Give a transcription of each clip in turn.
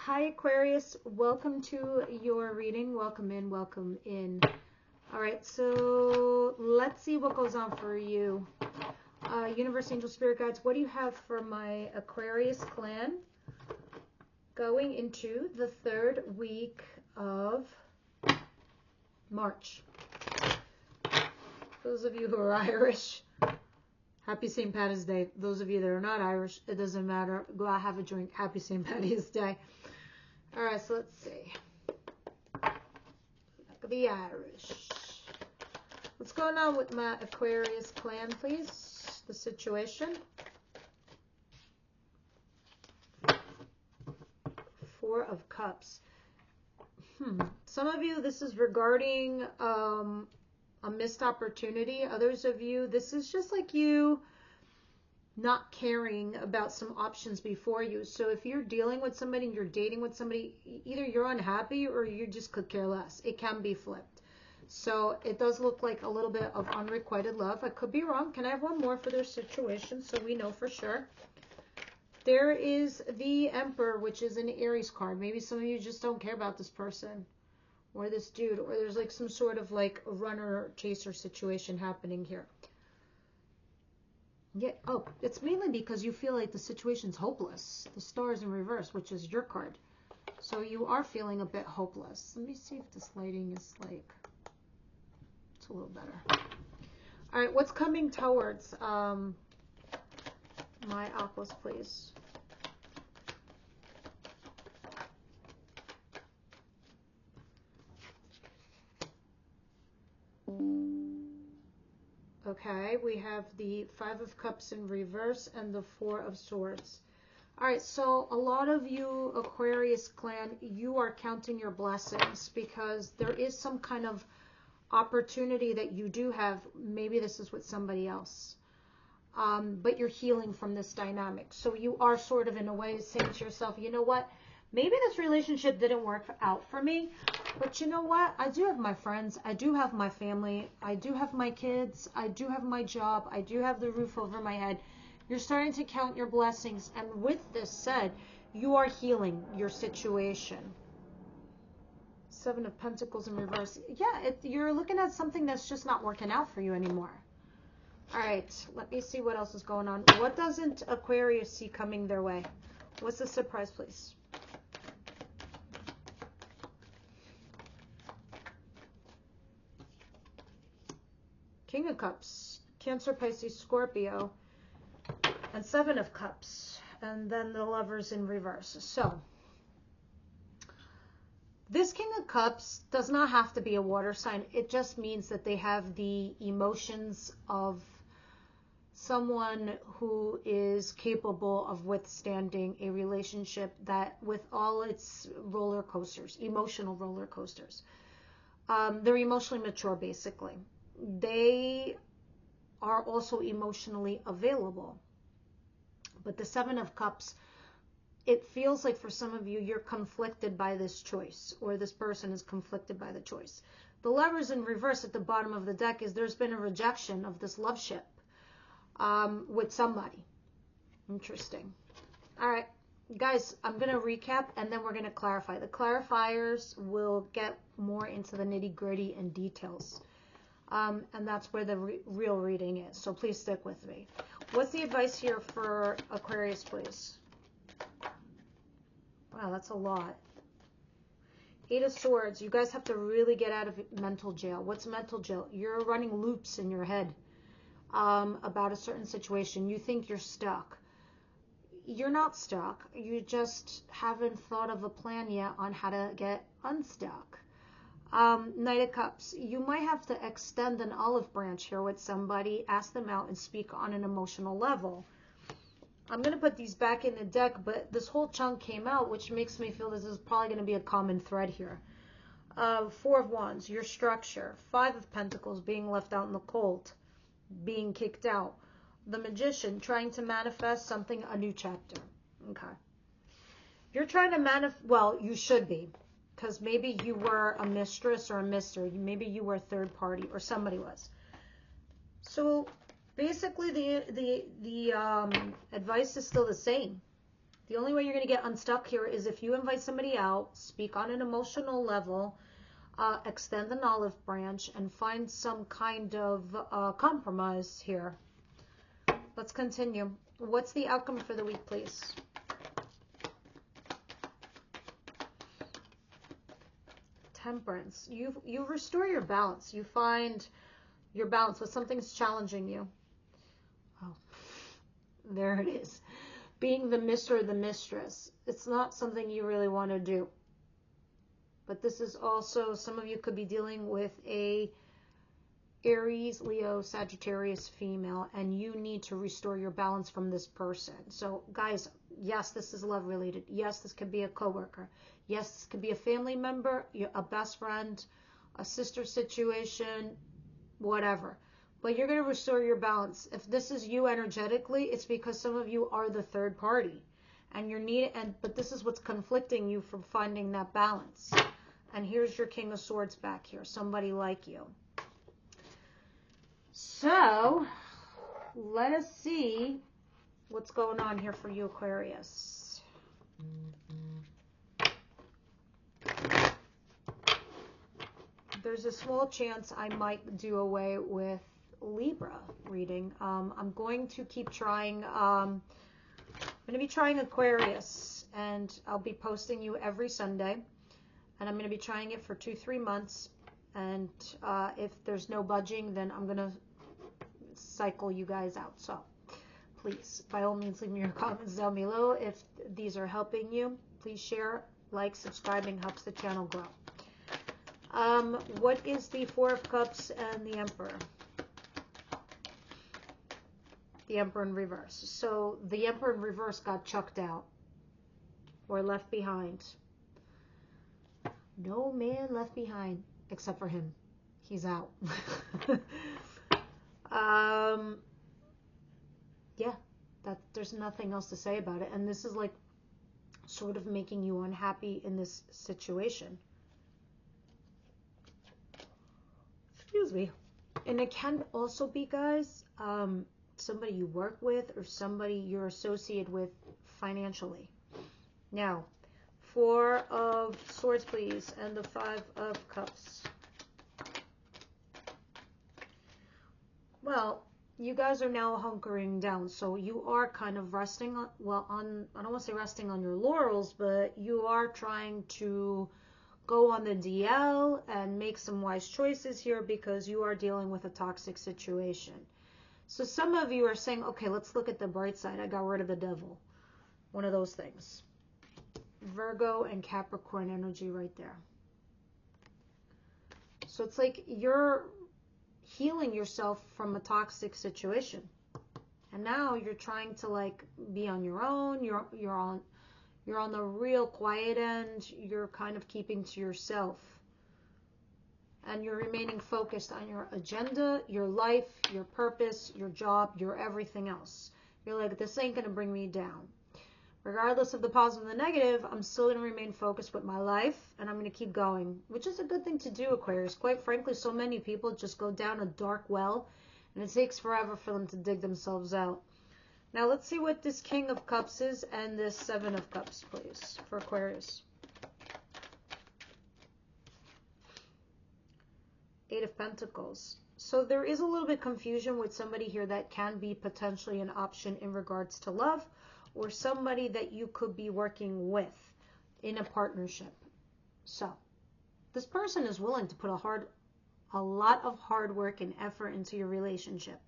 Hi Aquarius, welcome to your reading. Welcome in, welcome in. All right, so let's see what goes on for you. Universe, Angel, Spirit Guides, what do you have for my Aquarius clan going into the third week of March? Those of you who are Irish, happy St. Patty's Day. Those of you that are not Irish, it doesn't matter. Go out, have a drink. Happy St. Patty's Day. All right, so let's see. The Irish. What's going on with my Aquarius clan, please? The situation. Four of Cups. Some of you, this is regarding a missed opportunity. Others of you, this is just like you not caring about some options before you. So if you're dealing with somebody and you're dating with somebody, either you're unhappy or you just could care less. It can be flipped. So it does look like a little bit of unrequited love. I could be wrong. Can I have one more for their situation so we know for sure? There is the Emperor, which is an Aries card. Maybe some of you just don't care about this person or this dude, or there's like some sort of like runner chaser situation happening here. Yeah, oh, it's mainly because you feel like the situation's hopeless. The Star is in reverse, which is your card. So you are feeling a bit hopeless. Let me see if this lighting is like, it's a little better. All right, what's coming towards my Aquas, please? Okay, we have the Five of Cups in reverse and the Four of Swords. All right, so a lot of you Aquarius clan, you are counting your blessings because there is some kind of opportunity that you do have. Maybe this is with somebody else, but you're healing from this dynamic. So you are sort of in a way saying to yourself, you know what? Maybe this relationship didn't work out for me, but you know what? I do have my friends. I do have my family. I do have my kids. I do have my job. I do have the roof over my head. You're starting to count your blessings. And with this said, you are healing your situation. Seven of Pentacles in reverse. Yeah, you're looking at something that's just not working out for you anymore. All right, let me see what else is going on. What doesn't Aquarius see coming their way? What's the surprise, please? King of Cups, Cancer, Pisces, Scorpio, and Seven of Cups, and then the Lovers in reverse. So this King of Cups does not have to be a water sign. It just means that they have the emotions of someone who is capable of withstanding a relationship that, with all its roller coasters, emotional roller coasters. They're emotionally mature, basically. They are also emotionally available. But the Seven of Cups, it feels like for some of you, you're conflicted by this choice, or this person is conflicted by the choice. The Lovers in reverse at the bottom of the deck is there's been a rejection of this love ship with somebody. Interesting. All right, guys, I'm going to recap and then we're going to clarify. The clarifiers will get more into the nitty-gritty and details. And that's where the real reading is. So please stick with me. What's the advice here for Aquarius, please? Wow, that's a lot. Eight of Swords. You guys have to really get out of mental jail. What's mental jail? You're running loops in your head about a certain situation. You think you're stuck. You're not stuck. You just haven't thought of a plan yet on how to get unstuck. Knight of Cups. You might have to extend an olive branch here with somebody, ask them out, and speak on an emotional level. I'm going to put these back in the deck, but this whole chunk came out, which makes me feel this is probably going to be a common thread here. Four of Wands, your structure. Five of Pentacles, being left out in the cold, being kicked out. The Magician, trying to manifest something, a new chapter. Okay. You're trying to manifest, well, you should be. Because maybe you were a mistress or a mister. Maybe you were a third party or somebody was. So basically the advice is still the same. The only way you're going to get unstuck here is if you invite somebody out, speak on an emotional level, extend an olive branch, and find some kind of compromise here. Let's continue. What's the outcome for the week, please? Temperance. You restore your balance. You find your balance when something's challenging you. Oh, there it is. Being the mister or the mistress. It's not something you really want to do. But this is also, some of you could be dealing with a Aries, Leo, Sagittarius female, and you need to restore your balance from this person. So guys, yes, this is love related. Yes, this could be a coworker. Yes, this could be a family member, a best friend, a sister situation, whatever. But you're going to restore your balance. If this is you energetically, it's because some of you are the third party, and but this is what's conflicting you from finding that balance. And here's your King of Swords back here, somebody like you. So let us see what's going on here for you, Aquarius. There's a small chance I might do away with Libra reading. I'm going to keep trying. I'm going to be trying Aquarius, and I'll be posting you every Sunday. And I'm going to be trying it for 2-3 months. And if there's no budging, then I'm going to cycle you guys out. So please, by all means, leave me your comments down below. If these are helping you, please share, like, subscribing helps the channel grow. What is the Four of Cups and the Emperor? The Emperor in reverse. So the Emperor in reverse got chucked out or left behind. No man left behind except for him. He's out. Yeah, there's nothing else to say about it. And this is like sort of making you unhappy in this situation. Excuse me. And it can also be, guys, somebody you work with or somebody you're associated with financially. Now, Four of Swords, please, and the Five of Cups. Well, you guys are now hunkering down, so you are kind of resting on, well, I don't want to say resting on your laurels, but you are trying to go on the DL and make some wise choices here because you are dealing with a toxic situation. So some of you are saying, okay, let's look at the bright side. I got rid of the devil. One of those things. Virgo and Capricorn energy right there. So it's like you're healing yourself from a toxic situation. And now you're trying to like be on your own. You're on the real quiet end. You're kind of keeping to yourself. And you're remaining focused on your agenda, your life, your purpose, your job, your everything else. You're like, this ain't going to bring me down. Regardless of the positive and the negative, I'm still going to remain focused with my life, and I'm going to keep going, which is a good thing to do, Aquarius. Quite frankly, so many people just go down a dark well, and it takes forever for them to dig themselves out. Now, let's see what this King of Cups is and this Seven of Cups, please, for Aquarius. Eight of Pentacles. So there is a little bit confusion with somebody here that can be potentially an option in regards to love, or somebody that you could be working with in a partnership. So this person is willing to put a lot of hard work and effort into your relationship,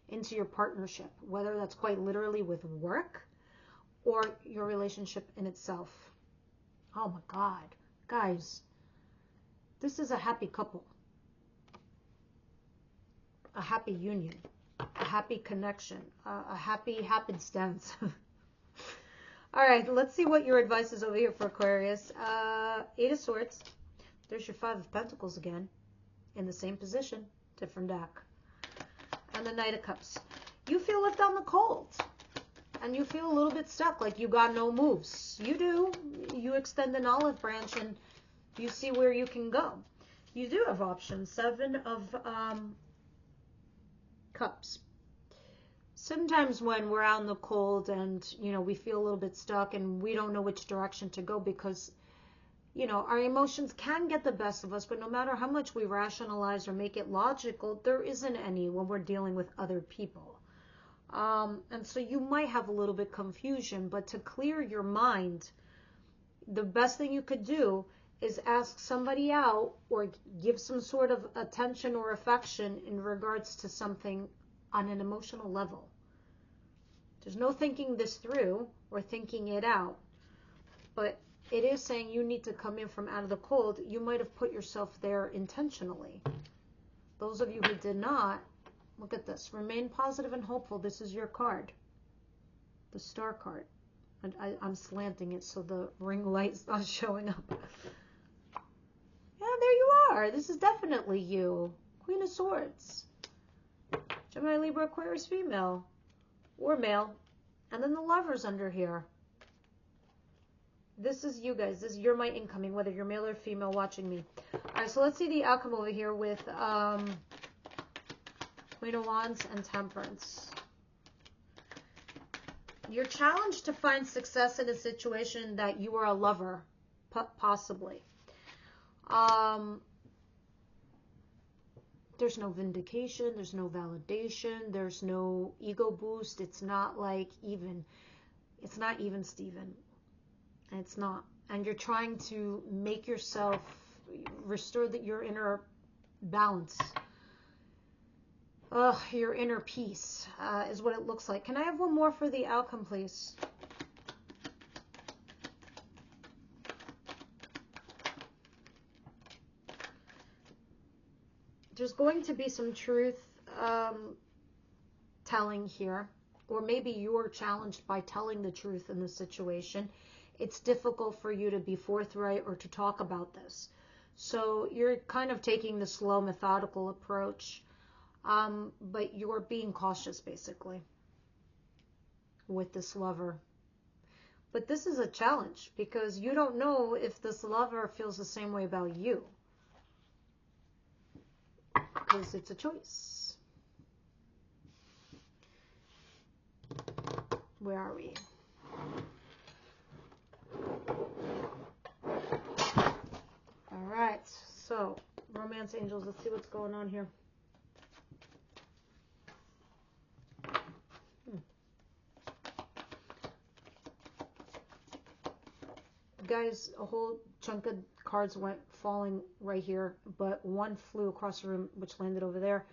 into your partnership, whether that's quite literally with work or your relationship in itself. Oh my God, guys, this is a happy couple, a happy union, a happy connection, a happy happenstance. All right, let's see what your advice is over here for Aquarius. Eight of Swords. There's your Five of Pentacles again, in the same position, different deck. And the Knight of Cups. You feel left on the cold, and you feel a little bit stuck, like you got no moves. You do. You extend an olive branch, and you see where you can go. You do have options. Seven of Cups. sometimes when we're out in the cold and, we feel a little bit stuck and we don't know which direction to go because, our emotions can get the best of us, but no matter how much we rationalize or make it logical, there isn't any when we're dealing with other people. And so you might have a little bit confusion, but to clear your mind, the best thing you could do is ask somebody out or give some sort of attention or affection in regards to something on an emotional level. There's no thinking this through or thinking it out, but it is saying you need to come in from out of the cold. You might have put yourself there intentionally. Those of you who did not, look at this. Remain positive and hopeful. This is your card, the star card. And I'm slanting it so the ring light's not showing up. Yeah, there you are. This is definitely you. Queen of Swords. Gemini, Libra, Aquarius, female or male. And then the Lovers under here. This is you guys. You're my incoming, whether you're male or female watching me. All right, so let's see the outcome over here with Queen of Wands and Temperance. You're challenged to find success in a situation that you are a lover, possibly. There's no vindication, there's no validation, there's no ego boost. It's not like it's not even Steven. It's not. And you're trying to make yourself restore your inner balance. Your inner peace is what it looks like. Can I have one more for the outcome, please? There's going to be some truth telling here, or maybe you're challenged by telling the truth in the situation. It's difficult for you to be forthright or to talk about this. So you're kind of taking the slow, methodical approach, but you're being cautious, basically, with this lover. But this is a challenge because you don't know if this lover feels the same way about you, because it's a choice. Where are we? All right, so romance angels, let's see what's going on here. Guys, a whole chunk of cards went falling right here, but one flew across the room, which landed over there,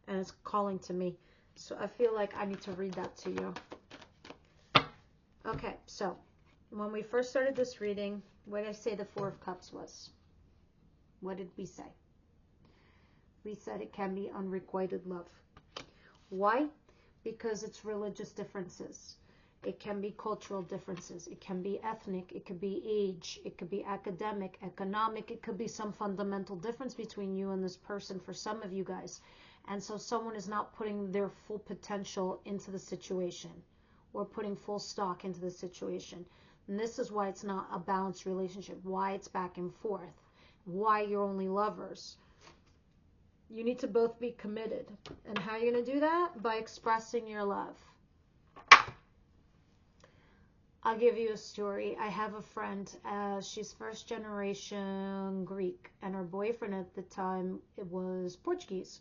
and it's calling to me. So I feel like I need to read that to you. Okay, so when we first started this reading, what did I say the Four of Cups was? What did we say? We said it can be unrequited love. Why? Because it's religious differences. It can be cultural differences. It can be ethnic. It could be age. It could be academic, economic. It could be some fundamental difference between you and this person for some of you guys. And so someone is not putting their full potential into the situation or putting full stock into the situation. And this is why it's not a balanced relationship, why it's back and forth, why you're only lovers. You need to both be committed. And how are you going to do that? By expressing your love. I'll give you a story. I have a friend, she's first generation Greek, and her boyfriend at the time, it was Portuguese.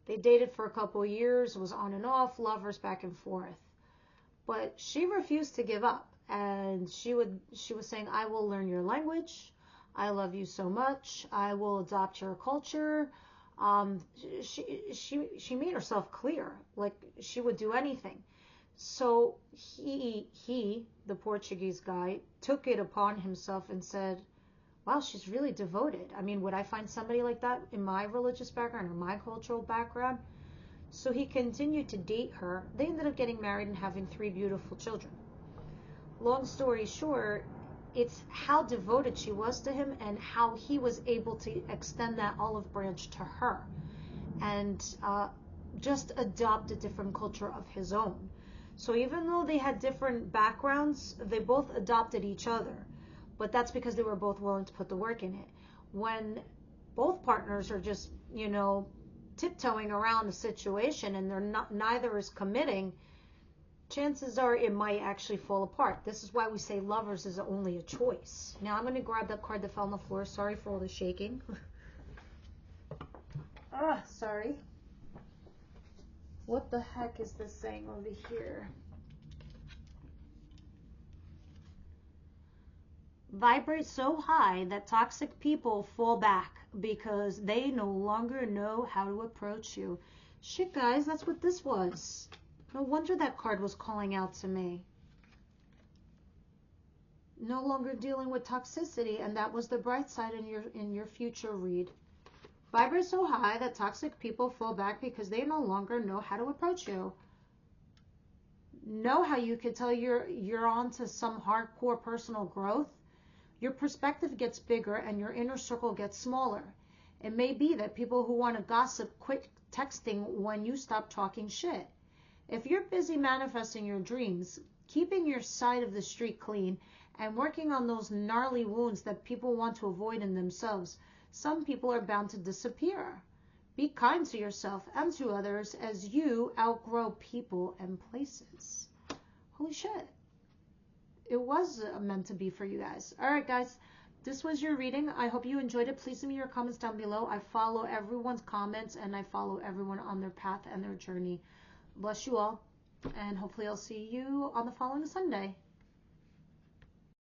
They dated for a couple of years, was on and off, lovers back and forth. But she refused to give up, and she was saying, I will learn your language. I love you so much. I will adopt your culture. She made herself clear, like she would do anything. So he, the Portuguese guy, took it upon himself and said, wow, she's really devoted. I mean, would I find somebody like that in my religious background or my cultural background? So he continued to date her. They ended up getting married and having 3 beautiful children. Long story short, it's how devoted she was to him and how he was able to extend that olive branch to her and just adopt a different culture of his own. So even though they had different backgrounds, they both adopted each other. But that's because they were both willing to put the work in it. When both partners are just, tiptoeing around the situation and they're not, neither is committing, chances are it might actually fall apart. This is why we say Lovers is only a choice. Now I'm going to grab that card that fell on the floor. Sorry for all the shaking. Sorry. What the heck is this saying over here? Vibrate so high that toxic people fall back because they no longer know how to approach you. Shit, guys, that's what this was. No wonder that card was calling out to me. No longer dealing with toxicity, and that was the bright side in your future read. Vibrate so high that toxic people fall back because they no longer know how to approach you. Know how you could tell you're on to some hardcore personal growth? Your perspective gets bigger and your inner circle gets smaller. It may be that people who want to gossip quit texting when you stop talking shit. If you're busy manifesting your dreams, keeping your side of the street clean, and working on those gnarly wounds that people want to avoid in themselves, some people are bound to disappear. Be kind to yourself and to others as you outgrow people and places. Holy shit. It was meant to be for you guys. All right, guys. This was your reading. I hope you enjoyed it. Please leave me your comments down below. I follow everyone's comments and I follow everyone on their path and their journey. Bless you all. And hopefully I'll see you on the following Sunday.